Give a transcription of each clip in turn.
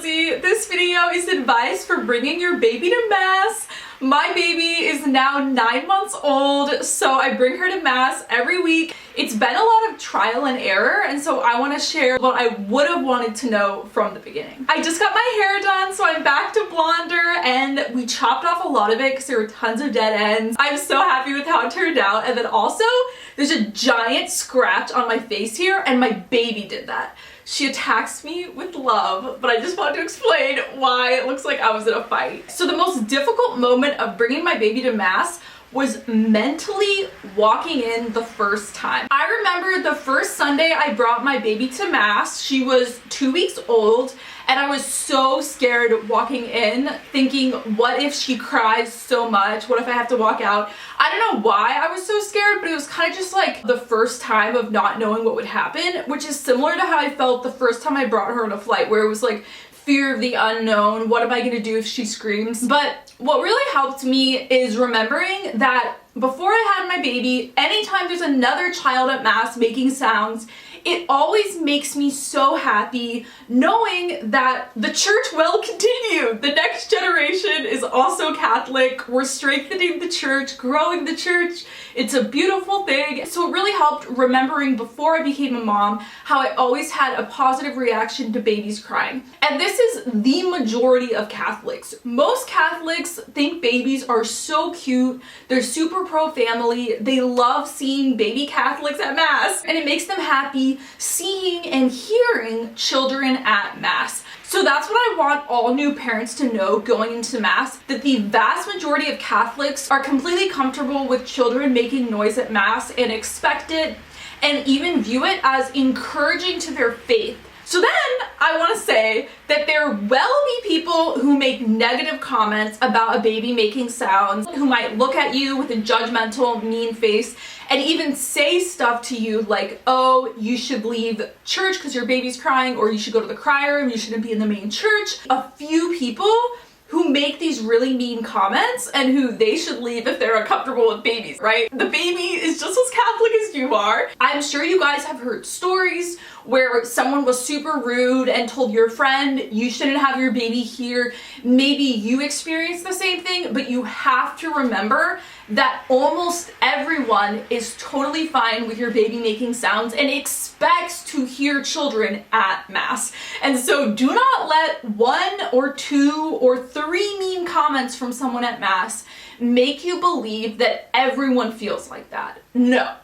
Lizzie. This video is advice for bringing your baby to Mass. My baby is now 9 months old, so I bring her to Mass every week. It's been a lot of trial and error, and so I want to share what I would have wanted to know from the beginning. I just got my hair done, so I'm back to blonder, and we chopped off a lot of it because there were tons of dead ends. I'm so happy with how it turned out, and then also there's a giant scratch on my face here, and my baby did that. She attacks me with love, but I just want to explain why it looks like I was in a fight. So the most difficult moment of bringing my baby to Mass was mentally walking in the first time. I remember the first Sunday I brought my baby to Mass. She was 2 weeks old, and I was so scared walking in, thinking, what if she cries so much? What if I have to walk out? I don't know why I was so scared, but it was kind of just like the first time of not knowing what would happen, which is similar to how I felt the first time I brought her on a flight, where it was like fear of the unknown. What am I gonna do if she screams? But what really helped me is remembering that before I had my baby, anytime there's another child at Mass making sounds, it always makes me so happy knowing that the church will continue. The next generation is also Catholic. We're strengthening the church, growing the church. It's a beautiful thing. So it really helped remembering before I became a mom how I always had a positive reaction to babies crying. And this is the majority of Catholics. Most Catholics think babies are so cute. They're super pro-family. They love seeing baby Catholics at Mass, and it makes them happy seeing and hearing children at Mass. So that's what I want all new parents to know going into Mass, that the vast majority of Catholics are completely comfortable with children making noise at Mass and expect it, and even view it as encouraging to their faith. So then I want to say that there will be people who make negative comments about a baby making sounds, who might look at you with a judgmental, mean face, and even say stuff to you like, oh, you should leave church because your baby's crying, or you should go to the cry room, you shouldn't be in the main church. A few people who make these really mean comments and who they should leave if they're uncomfortable with babies, right? The baby is just as Catholic as you are. I'm sure you guys have heard stories where someone was super rude and told your friend you shouldn't have your baby here. Maybe you experienced the same thing, but you have to remember that almost everyone is totally fine with your baby making sounds and expects to hear children at Mass. And so do not let 1 or 2 or 3 mean comments from someone at Mass make you believe that everyone feels like that. No.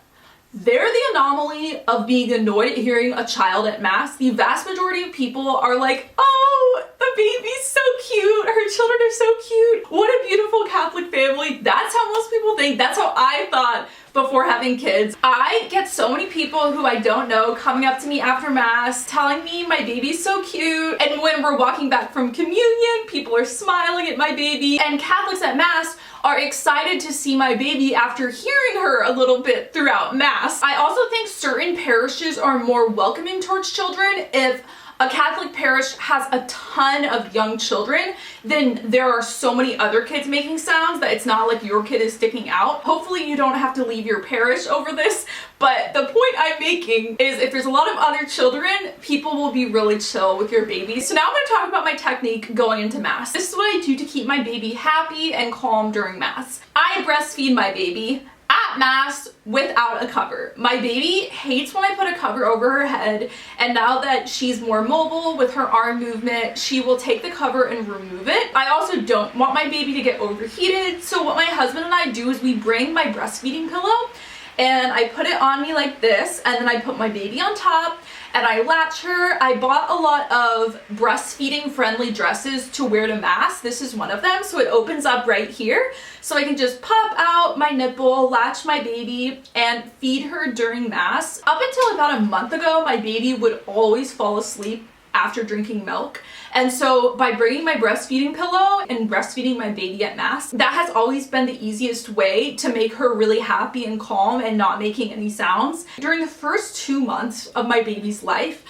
They're the anomaly of being annoyed at hearing a child at Mass. The vast majority of people are like, oh, the baby's so cute, her children are so cute, what a beautiful Catholic family. That's how most people think. That's how I thought before having kids. I get so many people who I don't know coming up to me after Mass telling me my baby's so cute, and when we're walking back from communion, people are smiling at my baby, and Catholics at Mass are excited to see my baby after hearing her a little bit throughout Mass. I also think certain parishes are more welcoming towards children. If a Catholic parish has a ton of young children, then there are so many other kids making sounds that it's not like your kid is sticking out. Hopefully you don't have to leave your parish over this, but the point I'm making is if there's a lot of other children, people will be really chill with your baby. So now I'm going to talk about my technique going into Mass. This is what I do to keep my baby happy and calm during Mass. I breastfeed my baby at Mass without a cover. My baby hates when I put a cover over her head, and now that she's more mobile with her arm movement, she will take the cover and remove it. I also don't want my baby to get overheated, so what my husband and I do is we bring my breastfeeding pillow and I put it on me like this, and then I put my baby on top and I latch her. I bought a lot of breastfeeding friendly dresses to wear to Mass. This is one of them, so it opens up right here, so I can just pop out my nipple, latch my baby, and feed her during Mass. Up until about a month ago, my baby would always fall asleep after drinking milk. And so by bringing my breastfeeding pillow and breastfeeding my baby at Mass, that has always been the easiest way to make her really happy and calm and not making any sounds. During the first 2 months of my baby's life,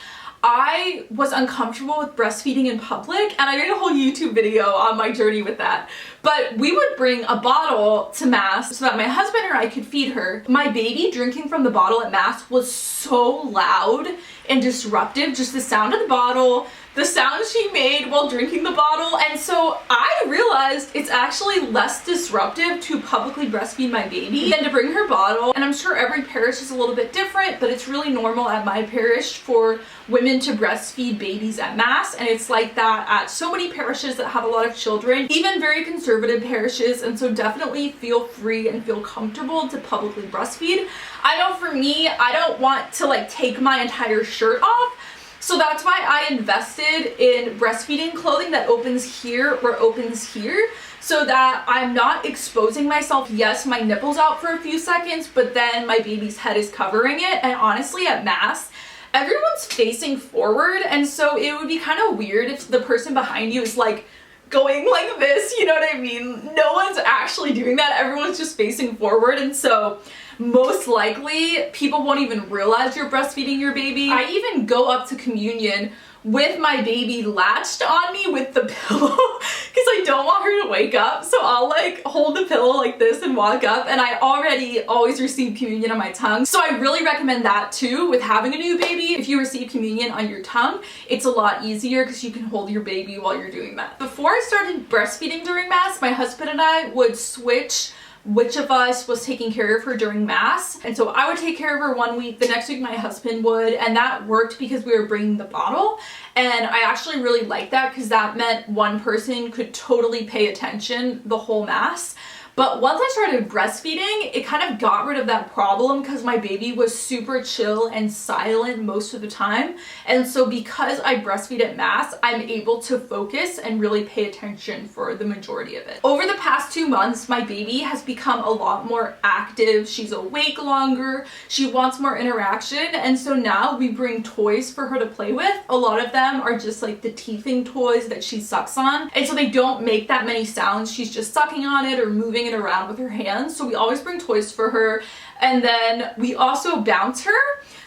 I was uncomfortable with breastfeeding in public, and I made a whole YouTube video on my journey with that. But we would bring a bottle to Mass so that my husband or I could feed her. My baby drinking from the bottle at Mass was so loud and disruptive. Just the sound of the bottle, the sound she made while drinking the bottle, and so I realized it's actually less disruptive to publicly breastfeed my baby than to bring her bottle. And I'm sure every parish is a little bit different, but it's really normal at my parish for women to breastfeed babies at Mass, and it's like that at so many parishes that have a lot of children, even very conservative parishes, and so definitely feel free and feel comfortable to publicly breastfeed. I know for me, I don't want to like take my entire shirt off, so that's why I invested in breastfeeding clothing that opens here or opens here, so that I'm not exposing myself. Yes, my nipple's out for a few seconds, but then my baby's head is covering it. And honestly, at Mass, everyone's facing forward, and so it would be kind of weird if the person behind you is like going like this, you know what I mean? No one's actually doing that. Everyone's just facing forward, and so most likely people won't even realize you're breastfeeding your baby. I even go up to communion with my baby latched on me with the pillow because I don't want her to wake up, so I'll like hold the pillow like this and walk up, and I already always receive communion on my tongue, so I really recommend that too with having a new baby. If you receive communion on your tongue, it's a lot easier because you can hold your baby while you're doing that. Before I started breastfeeding during Mass, my husband and I would switch which of us was taking care of her during Mass, and so I would take care of her one week, the next week my husband would, and that worked because we were bringing the bottle, and I actually really liked that because that meant one person could totally pay attention the whole Mass. But once I started breastfeeding, it kind of got rid of that problem because my baby was super chill and silent most of the time. And so because I breastfeed at Mass, I'm able to focus and really pay attention for the majority of it. Over the past 2 months, my baby has become a lot more active. She's awake longer. She wants more interaction. And so now we bring toys for her to play with. A lot of them are just like the teething toys that she sucks on. And so they don't make that many sounds. She's just sucking on it or moving it around with her hands, so we always bring toys for her. And then we also bounce her,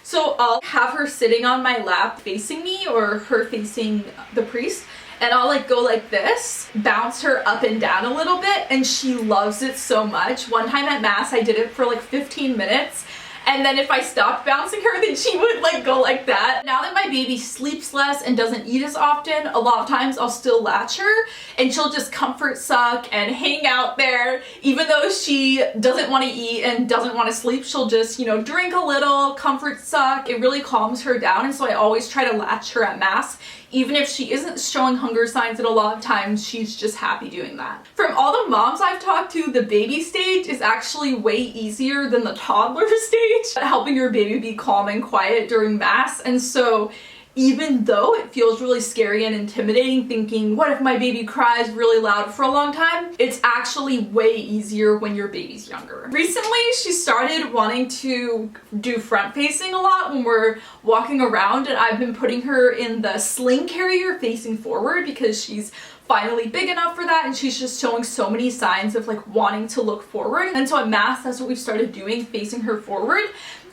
so I'll have her sitting on my lap facing me or her facing the priest, and I'll like go like this, bounce her up and down a little bit, and she loves it so much. One time at Mass I did it for like 15 minutes, and then if I stopped bouncing her, then she would like go like that. Now that my baby sleeps less and doesn't eat as often, a lot of times I'll still latch her and she'll just comfort suck and hang out there. Even though she doesn't want to eat and doesn't want to sleep, she'll just, you know, drink a little, comfort suck. It really calms her down, and so I always try to latch her at Mass. Even if she isn't showing hunger signs, and a lot of times she's just happy doing that. From all the moms I've talked to, the baby stage is actually way easier than the toddler stage, helping your baby be calm and quiet during Mass. And so even though it feels really scary and intimidating, thinking, what if my baby cries really loud for a long time? It's actually way easier when your baby's younger. Recently, she started wanting to do front facing a lot when we're walking around, and I've been putting her in the sling carrier facing forward because she's finally big enough for that, and she's just showing so many signs of like wanting to look forward. And so at Mass, that's what we started doing, facing her forward.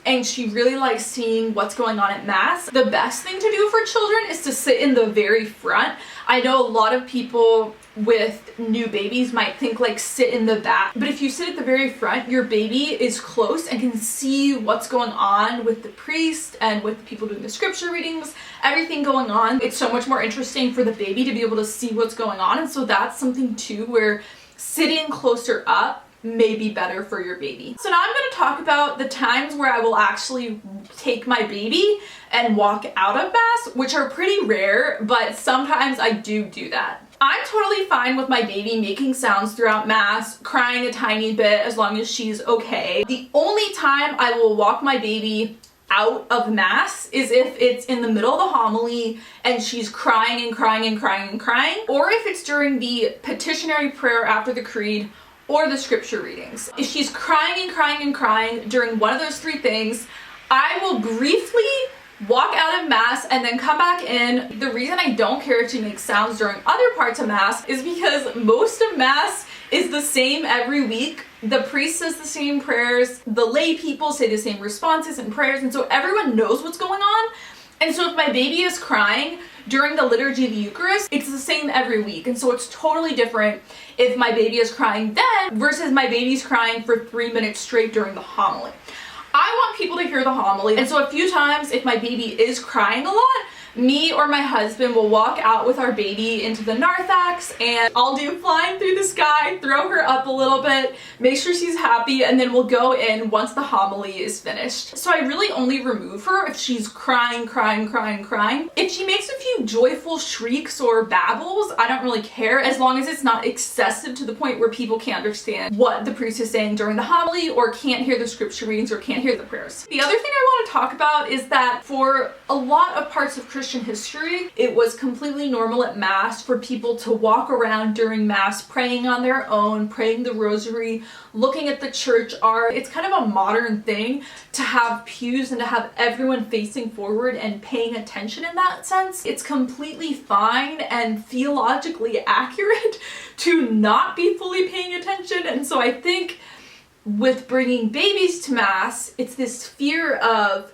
And she really likes seeing what's going on at Mass. The best thing to do for children is to sit in the very front. I know a lot of people with new babies might think like sit in the back, but if you sit at the very front, your baby is close and can see what's going on with the priest and with the people doing the scripture readings, everything going on. It's so much more interesting for the baby to be able to see what's going on, and so that's something too where sitting closer up may be better for your baby. So now I'm going to talk about the times where I will actually take my baby and walk out of Mass, which are pretty rare, but sometimes I do that. I'm totally fine with my baby making sounds throughout Mass, crying a tiny bit as long as she's okay. The only time I will walk my baby out of Mass is if it's in the middle of the homily and she's crying and crying and crying and crying, or if it's during the petitionary prayer after the creed or the scripture readings. If she's crying and crying and crying during one of those three things, I will briefly walk out of Mass and then come back in. The reason I don't care if she makes sounds during other parts of Mass is because most of Mass is the same every week. The priest says the same prayers, the lay people say the same responses and prayers, and so everyone knows what's going on. And so if my baby is crying during the liturgy of the Eucharist, it's the same every week. And so it's totally different if my baby is crying then versus my baby's crying for 3 minutes straight during the homily. I want people to hear the homily, and so a few times if my baby is crying a lot, me or my husband will walk out with our baby into the narthex, and I'll do flying through the sky, throw her up a little bit, make sure she's happy, and then we'll go in once the homily is finished. So I really only remove her if she's crying. If she makes a few joyful shrieks or babbles, I don't really care, as long as it's not excessive to the point where people can't understand what the priest is saying during the homily, or can't hear the scripture readings, or can't hear the prayers. The other thing I want to talk about is that for a lot of parts of Christian history, it was completely normal at Mass for people to walk around during Mass praying on their own, praying the rosary, looking at the church art. It's kind of a modern thing to have pews and to have everyone facing forward and paying attention in that sense. It's completely fine and theologically accurate to not be fully paying attention. And so I think with bringing babies to Mass, it's this fear of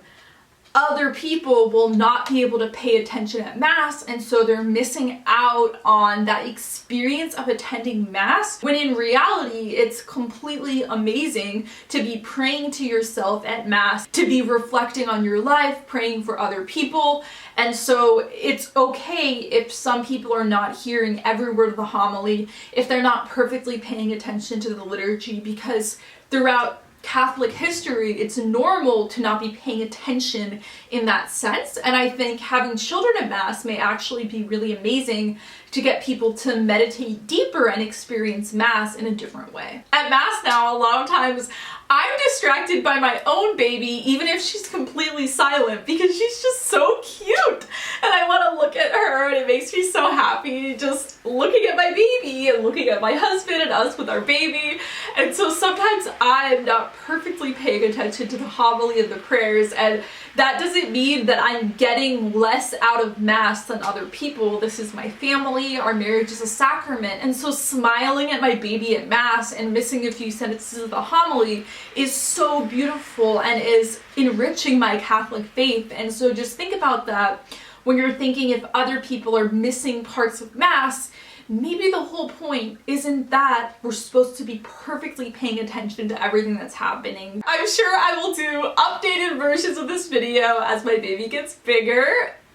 other people will not be able to pay attention at Mass, and so they're missing out on that experience of attending Mass, when in reality it's completely amazing to be praying to yourself at Mass, to be reflecting on your life, praying for other people. And so it's okay if some people are not hearing every word of the homily, if they're not perfectly paying attention to the liturgy, because throughout Catholic history, it's normal to not be paying attention in that sense. And I think having children at Mass may actually be really amazing to get people to meditate deeper and experience Mass in a different way. At Mass now, a lot of times I'm distracted by my own baby, even if she's completely silent, because she's just so cute. And I want to look at her, and it makes me so happy just looking at my baby and looking at my husband and us with our baby. And so sometimes I'm not perfectly paying attention to the homily and the prayers, and that doesn't mean that I'm getting less out of Mass than other people. This is my family, our marriage is a sacrament, and so smiling at my baby at Mass and missing a few sentences of the homily is so beautiful and is enriching my Catholic faith. And so just think about that when you're thinking if other people are missing parts of Mass. Maybe the whole point isn't that we're supposed to be perfectly paying attention to everything that's happening. I'm sure I will do updated versions of this video as my baby gets bigger.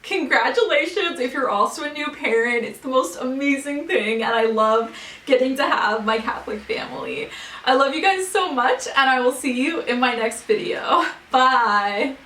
Congratulations if you're also a new parent. It's the most amazing thing, and I love getting to have my Catholic family. I love you guys so much, and I will see you in my next video. Bye!